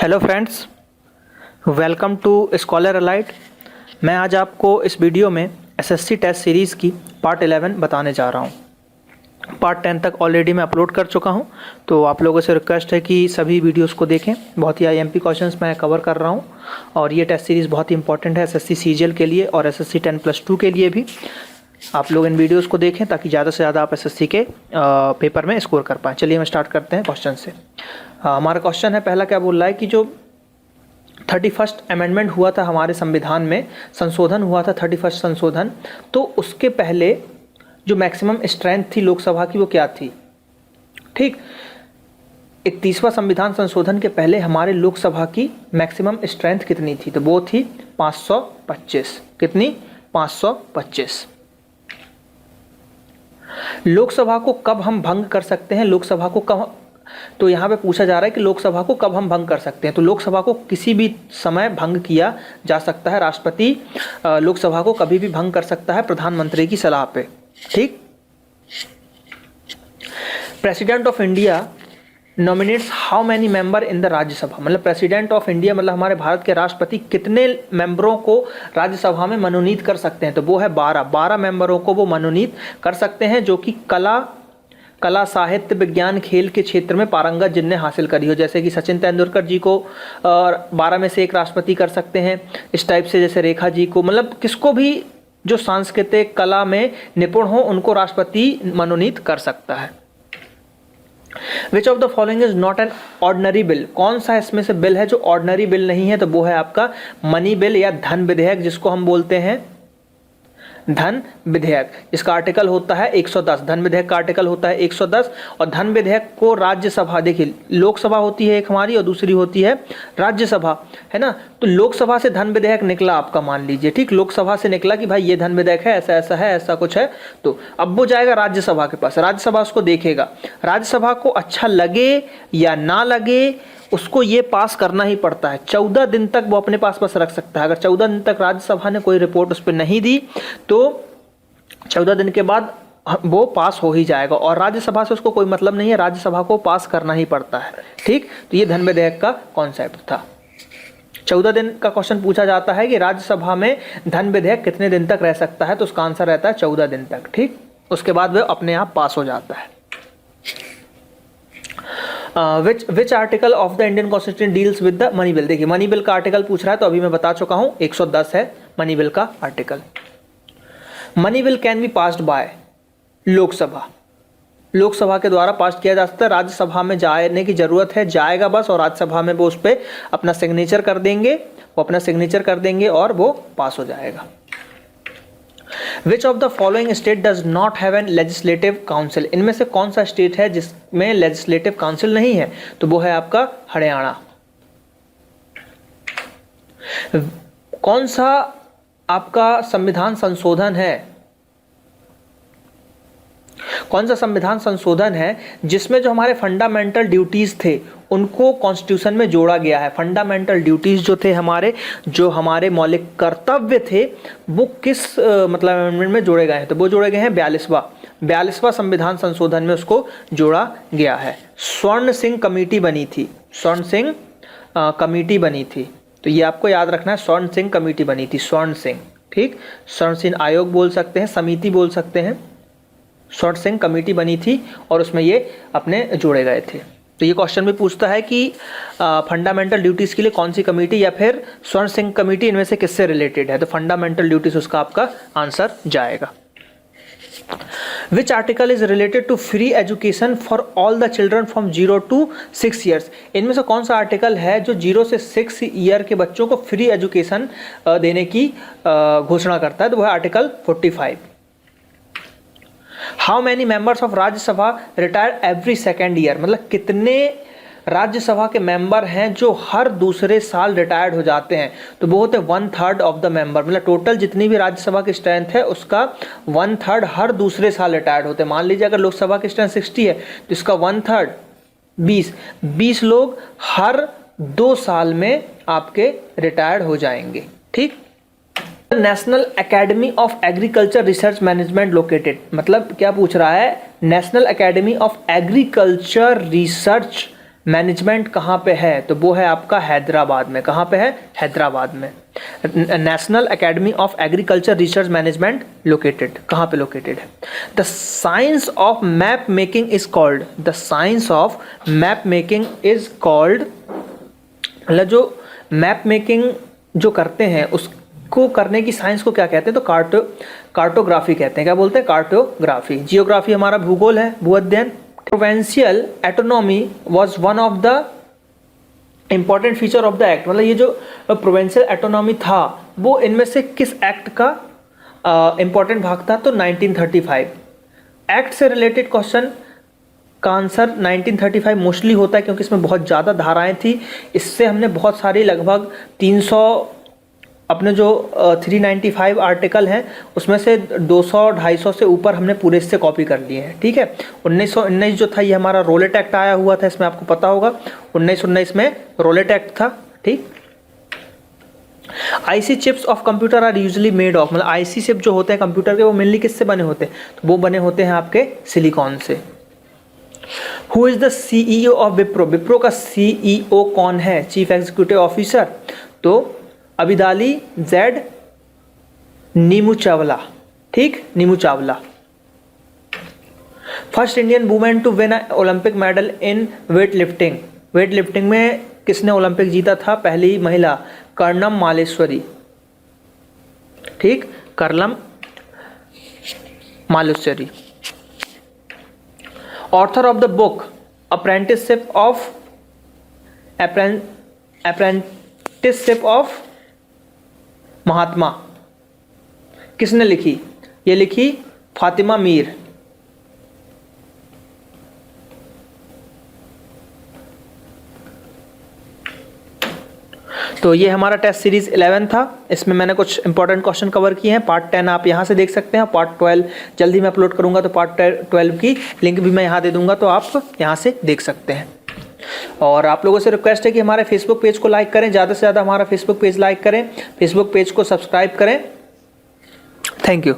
Hello friends, welcome to Scholar Alight. मैं आज आपको इस वीडियो में एसएससी टेस्ट सीरीज़ की पार्ट 11 बताने जा रहा हूं। पार्ट 10 तक ऑलरेडी मैं अपलोड कर चुका हूं, तो आप लोगों से रिक्वेस्ट है कि सभी वीडियोस को देखें। बहुत ही आईएमपी क्वेश्चंस मैं कवर कर रहा हूं और ये टेस्ट सीरीज़ बहुत ही इंपॉर्टेंट है एसएससी सीजीएल के लिए और एसएससी 10+2 के लिए भी। आप लोग इन वीडियोस को देखें ताकि ज़्यादा से ज़्यादा आप एसएससी के पेपर में स्कोर कर पाएँ। चलिए हम स्टार्ट करते हैं क्वेश्चन से। हमारा क्वेश्चन है पहला, क्या बोल रहा है कि जो 31st अमेंडमेंट हुआ था हमारे संविधान में, संशोधन हुआ था 31st संशोधन, तो उसके पहले जो मैक्सिमम स्ट्रेंथ थी लोकसभा की वो क्या थी। ठीक, 31वां संविधान संशोधन के पहले हमारे लोकसभा की मैक्सिमम स्ट्रेंथ कितनी थी, तो वो थी 525। कितनी? 525। लोकसभा को कब हम भंग कर सकते हैं, लोकसभा को कब, तो यहाँ पे पूछा जा रहा है कि लोकसभा को कब हम भंग कर सकते हैं। तो लोकसभा को किसी भी समय भंग किया जा सकता है। राष्ट्रपति लोकसभा को कभी भी भंग कर सकता है प्रधानमंत्री की सलाह पे। ठीक, president of India nominates how many member in the Rajya Sabha, मतलब प्रेसिडेंट ऑफ इंडिया मतलब हमारे भारत के राष्ट्रपति कितने मेंबरों को राज्यसभा में मनोनीत कर सकते हैं, तो वो है 12 मेंबरों को वो मनोनीत कर सकते हैं, जो कि कला साहित्य विज्ञान खेल के क्षेत्र में पारंगत जिनने हासिल करी हो। जैसे कि सचिन तेंदुलकर जी को 12 में से एक राष्ट्रपति कर सकते हैं, इस टाइप से। जैसे रेखा जी को, मतलब किसको भी जो सांस्कृतिक कला में निपुण हो उनको राष्ट्रपति मनोनीत कर सकता है। Which of the following is not an ordinary bill, कौन सा इसमें से बिल है जो ऑर्डिनरी बिल नहीं है, तो वो है आपका मनी बिल या धन विधेयक, जिसको हम बोलते हैं धन विधेयक। इसका आर्टिकल होता है 110, धन विधेयक का आर्टिकल होता है 110। और धन विधेयक को राज्यसभा, देखिए लोकसभा होती है एक हमारी और दूसरी होती है राज्यसभा, है ना। तो लोकसभा से धन विधेयक निकला आपका, मान लीजिए, ठीक, लोकसभा से निकला कि भाई ये धन विधेयक है, ऐसा ऐसा है, ऐसा कुछ है, तो अब वो जाएगा राज्यसभा के पास। राज्यसभा उसको देखेगा, राज्यसभा को अच्छा लगे या ना लगे उसको ये पास करना ही पड़ता है। 14 दिन तक वो अपने पास रख सकता है। अगर 14 दिन तक राज्यसभा ने कोई रिपोर्ट उस पर नहीं दी तो 14 दिन के बाद वो पास हो ही जाएगा, और राज्यसभा से उसको कोई मतलब नहीं है, राज्यसभा को पास करना ही पड़ता है। ठीक, तो ये धन विधेयक का कॉन्सेप्ट था। 14 दिन का क्वेश्चन पूछा जाता है कि राज्यसभा में धन विधेयक कितने दिन तक रह सकता है, तो उसका आंसर रहता है 14 दिन तक। ठीक, उसके बाद वह अपने आप पास हो जाता है। Which article of the Indian constitution deals with the money bill, देखिए मनी बिल का आर्टिकल पूछ रहा है, तो अभी मैं बता चुका हूं 110 है मनी बिल का article. Money bill can be passed by Lok Sabha, Lok Sabha के द्वारा पास किया जा सकता है। राज्यसभा में जाने की जरूरत है, जाएगा बस, और राज्यसभा में वो उस पर अपना सिग्नेचर कर देंगे, वो अपना सिग्नेचर कर देंगे और वो पास हो जाएगा। Which of the following state does not have an legislative council, इनमें से कौन सा स्टेट है जिसमें लेजिस्लेटिव काउंसिल नहीं है, तो वो है आपका हरियाणा। कौन सा आपका संविधान संशोधन है, कौन सा संविधान संशोधन है जिसमें जो हमारे फंडामेंटल ड्यूटीज थे उनको कॉन्स्टिट्यूशन में जोड़ा गया है। फंडामेंटल ड्यूटीज जो थे हमारे, जो हमारे मौलिक कर्तव्य थे, वो किस मतलब अमेंडमेंट में जोड़े गए हैं, तो वो जोड़े गए हैं 42वां संविधान संशोधन में उसको जोड़ा गया है। स्वर्ण सिंह कमेटी बनी थी, स्वर्ण सिंह कमेटी बनी थी, तो ये आपको याद रखना है, स्वर्ण सिंह कमेटी बनी थी, स्वर्ण सिंह। ठीक, स्वर्ण सिंह आयोग बोल सकते हैं, समिति बोल सकते हैं, स्वर्ण सिंह कमेटी बनी थी और उसमें ये अपने जोड़े गए थे। तो ये क्वेश्चन भी पूछता है कि फंडामेंटल ड्यूटीज के लिए कौन सी कमेटी या फिर स्वर्ण सिंह कमेटी इनमें से किससे रिलेटेड है, तो फंडामेंटल ड्यूटीज उसका आपका आंसर जाएगा। Which article is related to free education for all the children from 0 to 6 years, इनमें से कौन सा आर्टिकल है जो 0 से 6 ईयर के बच्चों को फ्री एजुकेशन देने की घोषणा करता है, तो वह article 45। How many members of Rajya Sabha retire every second year, मतलब कितने राज्यसभा के मेंबर हैं जो हर दूसरे साल रिटायर्ड हो जाते हैं, तो वो होते हैं 1/3 ऑफ द मेंबर, मतलब टोटल जितनी भी राज्यसभा की स्ट्रेंथ है उसका 1/3 हर दूसरे साल रिटायर्ड होते हैं। मान लीजिए अगर लोकसभा की स्ट्रेंथ 60 है तो इसका 1/3 20 लोग हर 2 साल में आपके रिटायर्ड हो जाएंगे। ठीक, national academy of agriculture research management located, मतलब क्या पूछ रहा है, national academy of agriculture research management कहाँ पे है, तो वो है आपका हैदराबाद में। कहाँ पे है? हैदराबाद में। National academy of agriculture research management located, कहाँ पे लोकेटेड है? The science of map making is called, the science of map making is called, मतलब जो मैप मेकिंग जो करते हैं उसको करने की साइंस को क्या कहते हैं? तो कार्टोग्राफी कहते हैं। क्या बोलते हैं? कार्टोग्राफी। जियोग्राफी हमारा भूगोल है, भू अध्ययन। Provincial autonomy was one of the important feature of the act, मतलब ये जो प्रोविंशियल ऑटोनॉमी था वो इनमें से किस एक्ट का इंपॉर्टेंट भाग था? तो 1935। एक्ट से रिलेटेड क्वेश्चन का आंसर 1935 मोस्टली होता है क्योंकि इसमें बहुत ज़्यादा धाराएं थी। इससे हमने बहुत सारी लगभग 300 अपने जो 395 आर्टिकल हैं उसमें से 200-250 से ऊपर हमने पूरे इससे कॉपी कर लिए हैं। ठीक है। 1919 जो था ये हमारा रोलेट एक्ट आया हुआ था, इसमें आपको पता होगा 1919 में रोलेट एक्ट था। ठीक। IC chips of computer are usually made of, मतलब आईसी चिप जो होते हैं कंप्यूटर के वो मेनली किससे बने होते हैं? तो वो बने होते हैं आपके सिलिकॉन से। Who is the CEO of Wipro, Wipro का सीईओ कौन है? Chief executive officer. तो अबिदाली जेड नीमू चावला। ठीक, Neemuchwala. First Indian women to win Olympic medal in weight lifting, weight lifting में किसने ओलंपिक जीता था? पहली महिला कर्णम मालेश्वरी। ठीक, Karnam Malleswari. Author of the book apprenticeship of Mahatma, किसने लिखी? ये लिखी फातिमा मीर। तो ये हमारा टेस्ट सीरीज 11 था। इसमें मैंने कुछ इंपॉर्टेंट क्वेश्चन कवर किए हैं। पार्ट 10 आप यहाँ से देख सकते हैं, पार्ट 12 जल्दी मैं अपलोड करूँगा तो पार्ट 12 की लिंक भी मैं यहाँ दे दूँगा, तो आप यहाँ से देख सकते हैं। और आप लोगों से रिक्वेस्ट है कि हमारे फेसबुक पेज को लाइक करें, ज़्यादा से ज़्यादा हमारा फेसबुक पेज लाइक करें, फेसबुक पेज को सब्सक्राइब करें। Thank you.